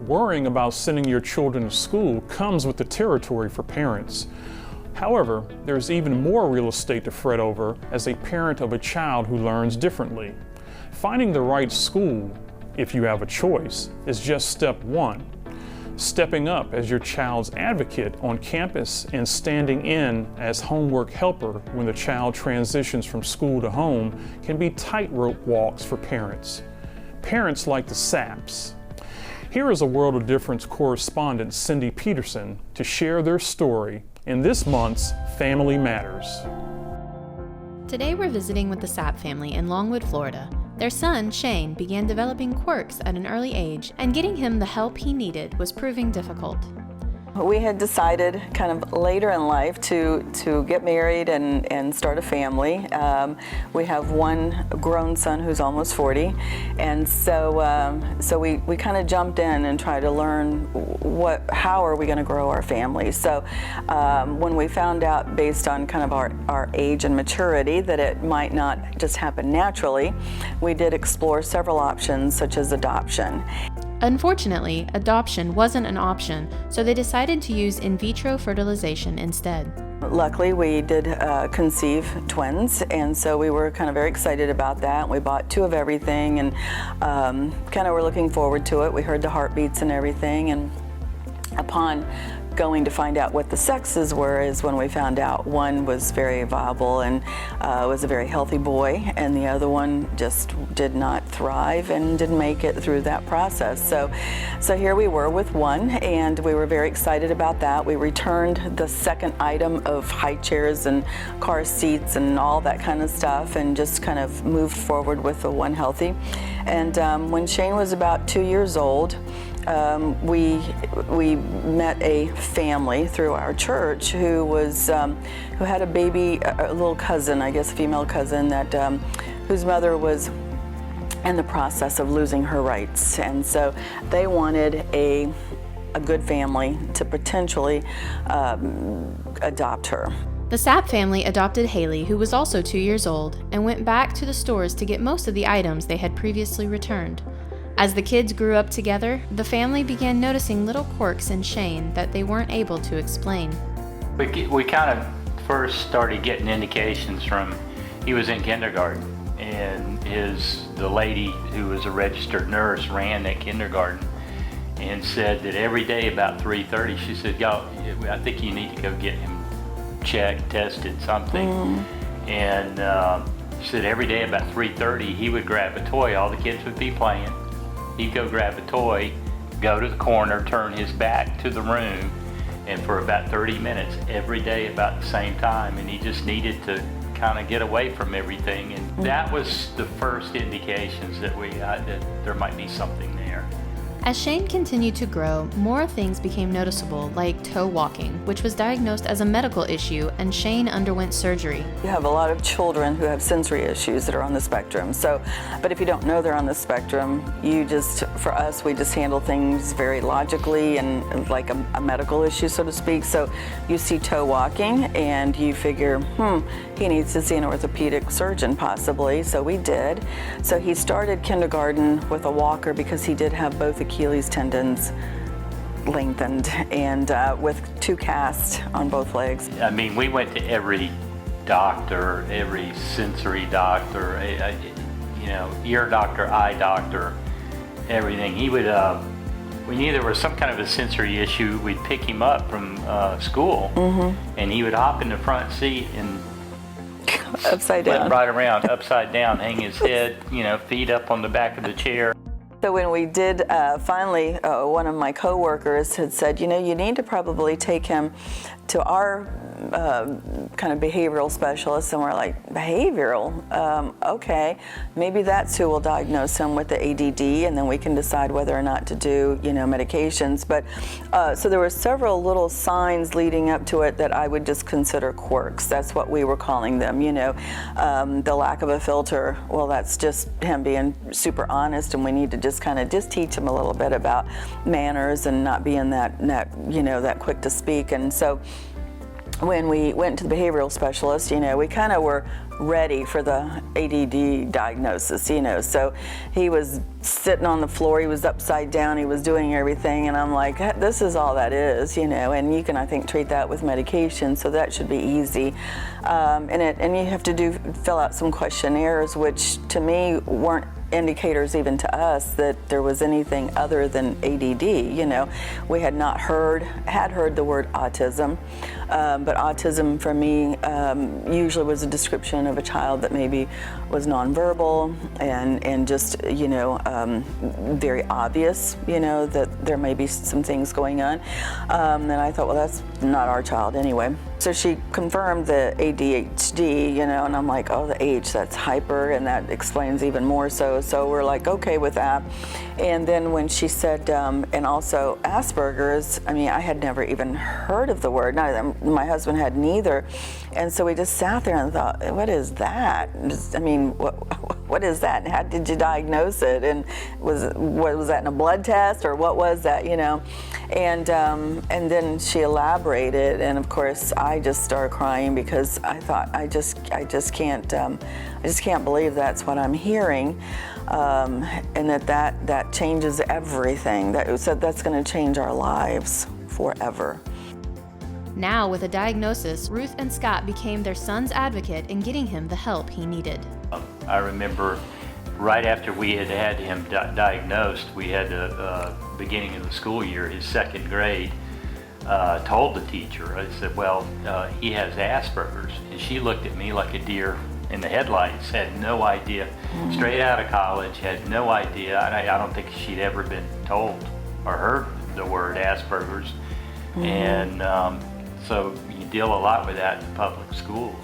worrying about sending your children to school comes with the territory for parents. However, there's even more real estate to fret over as a parent of a child who learns differently. Finding the right school, if you have a choice, is just step one. Stepping up as your child's advocate on campus and standing in as homework helper when the child transitions from school to home can be tightrope walks for parents. Parents like the Sapps. Here is a World of Difference correspondent, Cindy Peterson, to share their story in this month's Family Matters. Today we're visiting with the Sapp family in Longwood, Florida. Their son, Shane, began developing quirks at an early age, and getting him the help he needed was proving difficult. We had decided kind of later in life to get married and start a family. We have one grown son who's almost 40, and so we kind of jumped in and tried to learn how are we going to grow our family. So when we found out, based on kind of our age and maturity, that it might not just happen naturally, we did explore several options, such as adoption. Unfortunately, adoption wasn't an option, so they decided to use in vitro fertilization instead. Luckily, we did conceive twins, and so we were kind of very excited about that. We bought 2 of everything and kind of were looking forward to it. We heard the heartbeats and everything, and upon going to find out what the sexes were is when we found out one was very viable and was a very healthy boy, and the other one just did not thrive and didn't make it through that process. So here we were with one, and we were very excited about that. We returned the second item of high chairs and car seats and all that kind of stuff, and just kind of moved forward with the one healthy. And when Shane was about 2 years old, we met a family through our church who had a baby, a little cousin, I guess, a female cousin, that whose mother was in the process of losing her rights, and so they wanted a good family to potentially adopt her. The Sapp family adopted Haley, who was also 2 years old, and went back to the stores to get most of the items they had previously returned. As the kids grew up together, the family began noticing little quirks in Shane that they weren't able to explain. We kind of first started getting indications from, he was in kindergarten, and the lady who was a registered nurse ran that kindergarten and said that every day about 3:30, she said, "Y'all, I think you need to go get him checked, tested, something." And she said every day about 3:30, he would grab a toy. All the kids would be playing. He'd go grab a toy, go to the corner, turn his back to the room, and for about 30 minutes every day about the same time, and he just needed to kind of get away from everything. And that was the first indications that we got that there might be something there. As Shane continued to grow, more things became noticeable, like toe walking, which was diagnosed as a medical issue, and Shane underwent surgery. You have a lot of children who have sensory issues that are on the spectrum. But if you don't know they're on the spectrum, for us, we just handle things very logically and like a medical issue, so to speak. So you see toe walking and you figure, he needs to see an orthopedic surgeon possibly. So we did. So he started kindergarten with a walker because he did have both Achilles tendons lengthened and with 2 casts on both legs. I mean, we went to every doctor, every sensory doctor, ear doctor, eye doctor, everything. He would, we knew there was some kind of a sensory issue, we'd pick him up from school, and he would hop in the front seat and upside down, right around, upside down, hang his head, feet up on the back of the chair. So when we did, finally, one of my coworkers had said, you need to probably take him to our kind of behavioral specialist, and we're like, behavioral? Okay, maybe that's who will diagnose him with the ADD, and then we can decide whether or not to do, medications. But so there were several little signs leading up to it that I would just consider quirks. That's what we were calling them, the lack of a filter. Well, that's just him being super honest, and we need to just kind of teach him a little bit about manners and not being that quick to speak. And so when we went to the behavioral specialist, we kind of were ready for the ADD diagnosis, So he was sitting on the floor, he was upside down, he was doing everything, and I'm like, this is all that is, And you can, I think, treat that with medication, so that should be easy. And you have to fill out some questionnaires, which to me weren't indicators even to us that there was anything other than ADD. We had not heard the word autism, but autism for me usually was a description of a child that maybe was nonverbal and just very obvious, that there may be some things going on. And I thought, well, that's not our child anyway. So she confirmed the ADHD, and I'm like, oh, the H, that's hyper, and that explains even more so. So we're like, okay with that. And then when she said, and also Asperger's, I had never even heard of the word. My husband had neither. And so we just sat there and thought, what is that? What is that? And how did you diagnose it? And was that in a blood test, or what was that, And then she elaborated, and of course I just started crying because I thought I just can't believe that's what I'm hearing, and that changes everything. That said, that's going to change our lives forever. Now, with a diagnosis, Ruth and Scott became their son's advocate in getting him the help he needed. I remember right after we had him diagnosed, we had the beginning of the school year, his second grade, told the teacher, I said, well, he has Asperger's. And she looked at me like a deer in the headlights, had no idea, straight out of college, had no idea. I don't think she'd ever been told or heard the word Asperger's. And so you deal a lot with that in public schools.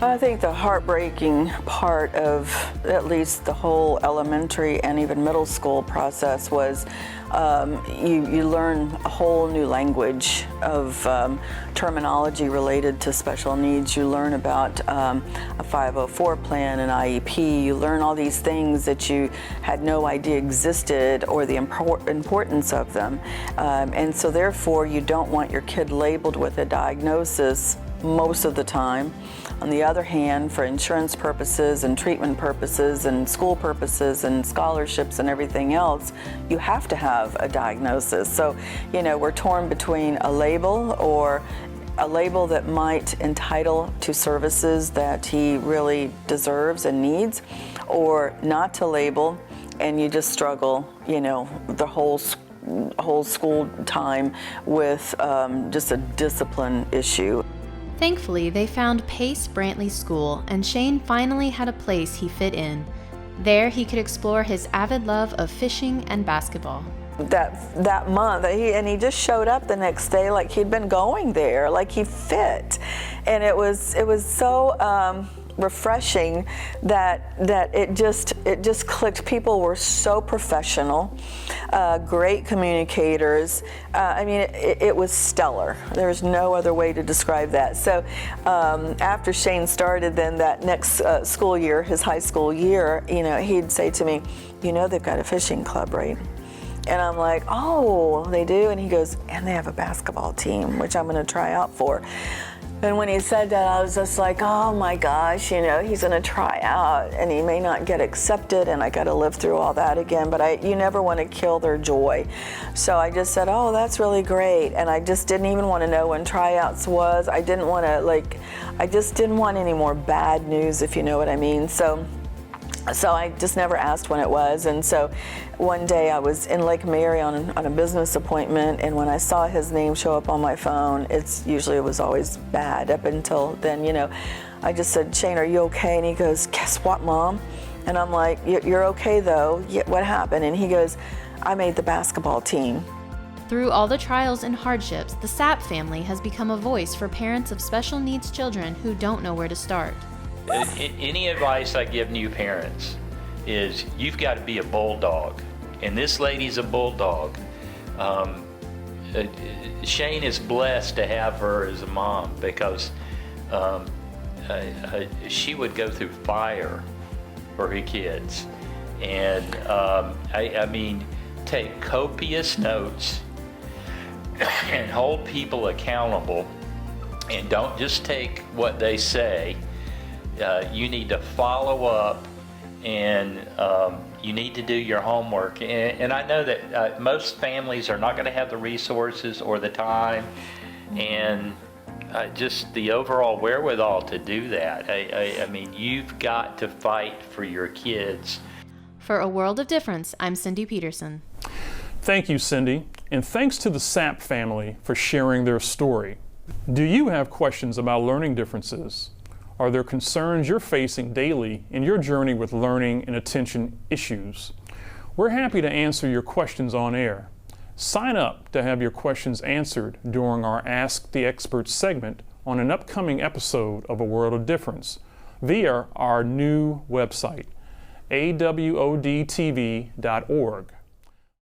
I think the heartbreaking part of at least the whole elementary and even middle school process was you learn a whole new language of terminology related to special needs. You learn about a 504 plan, an IEP. You learn all these things that you had no idea existed, or the importance of them. And so therefore you don't want your kid labeled with a diagnosis most of the time. On the other hand, for insurance purposes and treatment purposes and school purposes and scholarships and everything else, you have to have a diagnosis. So, we're torn between a label, or a label that might entitle to services that he really deserves and needs, or not to label, and you just struggle, the whole school time with just a discipline issue. Thankfully, they found Pace Brantley School, and Shane finally had a place he fit in. There, he could explore his avid love of fishing and basketball. That month, he just showed up the next day like he'd been going there, like he fit, and it was so refreshing that it just clicked. People were so professional, great communicators. It was stellar. There's no other way to describe that. So after Shane started, then that next school year, his high school year, he'd say to me, they've got a fishing club, right? And I'm like, oh, they do? And he goes, and they have a basketball team, which I'm going to try out for. And when he said that, I was just like, oh my gosh, he's going to try out, and he may not get accepted, and I got to live through all that again. But you never want to kill their joy. So I just said, oh, that's really great. And I just didn't even want to know when tryouts was. I didn't want to, I just didn't want any more bad news, if you know what I mean. So I just never asked when it was. And so one day I was in Lake Mary on a business appointment, and when I saw his name show up on my phone, it was always bad up until then, I just said, Shane, are you okay? And he goes, guess what, Mom? And I'm like, you're okay though? Yeah, what happened? And he goes, I made the basketball team. Through all the trials and hardships, the Sapp family has become a voice for parents of special needs children who don't know where to start. Any advice I give new parents is you've got to be a bulldog, and this lady's a bulldog. Shane is blessed to have her as a mom, because she would go through fire for her kids, and take copious notes and hold people accountable, And don't just take what they say. You need to follow up, and you need to do your homework. And I know that most families are not going to have the resources or the time and just the overall wherewithal to do that. I mean, you've got to fight for your kids. For A World of Difference, I'm Cindy Peterson. Thank you, Cindy, and thanks to the Sapps family for sharing their story. Do you have questions about learning differences? Are there concerns you're facing daily in your journey with learning and attention issues? We're happy to answer your questions on air. Sign up to have your questions answered during our Ask the Experts segment on an upcoming episode of A World of Difference via our new website, awodtv.org.